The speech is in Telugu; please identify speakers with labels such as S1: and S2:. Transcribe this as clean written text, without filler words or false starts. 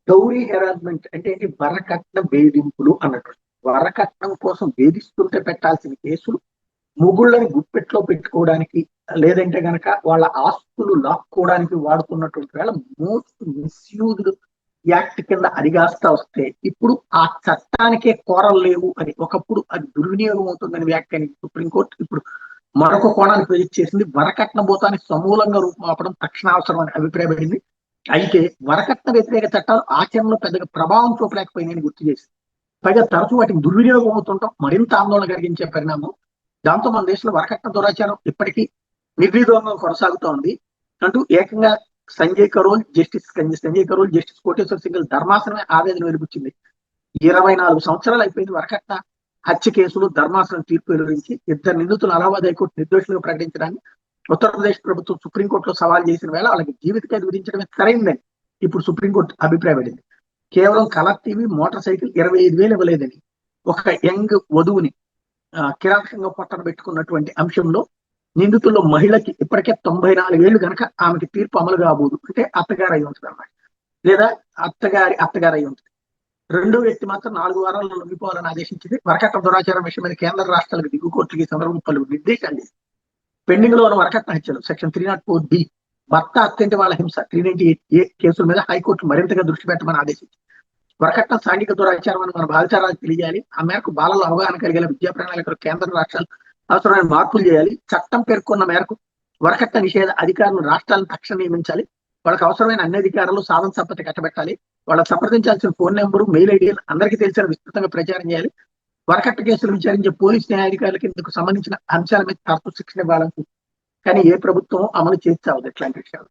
S1: గౌరీ హెరాస్మెంట్ అంటే ఏంటి? వరకట్న వేధింపులు అన్నట్టు. వరకట్నం కోసం వేధిస్తుంటే పెట్టాల్సిన కేసులు మొగుళ్ళని గుప్పెట్లో పెట్టుకోవడానికి, లేదంటే గనక వాళ్ళ ఆస్తులు లాక్కోవడానికి వాడుతున్నటువంటి వేళ మోస్ట్ మిస్యూజ్డ్ యాక్ట్ కింద అడిగాస్తా వస్తే ఇప్పుడు ఆ చట్టానికే కోరలు లేవు అని, ఒకప్పుడు అది దుర్వినియోగం అవుతుందని వ్యాఖ్యానించి సుప్రీంకోర్టు ఇప్పుడు మరొక కోణానికి విజిట్ చేసింది. వరకట్న భూతాన్ని సమూలంగా రూపుమాపడం తక్షణ అవసరం అని అభిప్రాయపడింది. అయితే వరకట్న వ్యతిరేక చట్టాలు ఆచరణలో పెద్దగా ప్రభావం చూపలేకపోయినాయని గుర్తు చేసింది. పైగా తరచూ వాటికి దుర్వినియోగం అవుతుంటాం మరింత ఆందోళన కలిగించే పరిణామం. దాంతో మన దేశంలో వరకట్న దురాచారం ఇప్పటికీ నిర్విధంగా కొనసాగుతోంది అంటూ ఏకంగా సంజయ్ కరోల్ జస్టిస్ కోటేశ్వర సింగ్ ధర్మాసనమే ఆవేదన వెలిపించింది. 24 సంవత్సరాలు అయిపోయింది వరకట్న హత్య కేసులు ధర్మాసనం తీర్పు వెలువరించి 2 నిందితులు అలహాబాద్ హైకోర్టు నిర్దోషులుగా ప్రకటించడాన్ని ఉత్తరప్రదేశ్ ప్రభుత్వం సుప్రీంకోర్టులో సవాల్ చేసిన వేళ వాళ్ళకి జీవిత ఖైదు విధించడమే సరైందని ఇప్పుడు సుప్రీంకోర్టు అభిప్రాయపడింది. కేవలం కలర్ టీవీ, మోటార్ సైకిల్ 25,000 ఇవ్వలేదని, ఒక యంగ్ వధువుని కిరాక్షంగా పొట్టన పెట్టుకున్నటువంటి అంశంలో నిందితుల్లో మహిళకి ఇప్పటికే 94 ఏళ్లు కనుక ఆమెకి తీర్పు అమలు కాబోదు, అంటే అత్తగారు అయి ఉంటుంది అన్నమాట, లేదా అత్తగారు అయి ఉంటుంది. రెండో వ్యక్తి మాత్రం 4 వారాల్లో లొంగిపోవాలని ఆదేశించింది. వరకట్న దురాచారం విషయమైన కేంద్ర రాష్ట్రాలకు దిగు కోర్టులకి సందర్భంగా పలు నిర్దేశాలు చేసింది. పెండింగ్ లో ఉన్న వరకట్న హత్యలు సెక్షన్ 304B, భర్త అత్యంత వాళ్ళ హింస 398A కేసుల మీద హైకోర్టు మరింతగా దృష్టి పెట్టమని ఆదేశించింది. వరకట్న సాంఘిక దురాచారం అని మన భావితరాలకు తెలియాలి. ఆ మేరకు బాలల అవగాహన కలిగేలా విద్యా ప్రణాళికలు కేంద్ర రాష్ట్రాలు అవసరమైన మార్పులు చేయాలి. చట్టం పేర్కొన్న మేరకు వరకట్న నిషేధ అధికారులు రాష్ట్రాలను తక్షణ నియమించాలి. వాళ్ళకి అవసరమైన అన్ని అధికారులు సాధన సంపత్తి కట్టబెట్టాలి. వాళ్ళకి సంప్రదించాల్సిన ఫోన్ నెంబరు, మెయిల్ ఐడి అందరికీ తెలిసిన విస్తృతంగా ప్రచారం చేయాలి. వరకట్న కేసులు విచారించే పోలీస్ న్యాయాధికారులకి ఇందుకు సంబంధించిన అంశాల మీద తరచూ శిక్షణ ఇవ్వాలని. కానీ ఏ ప్రభుత్వం అమలు చేసి చావదు ఇట్లాంటి విషయాలు.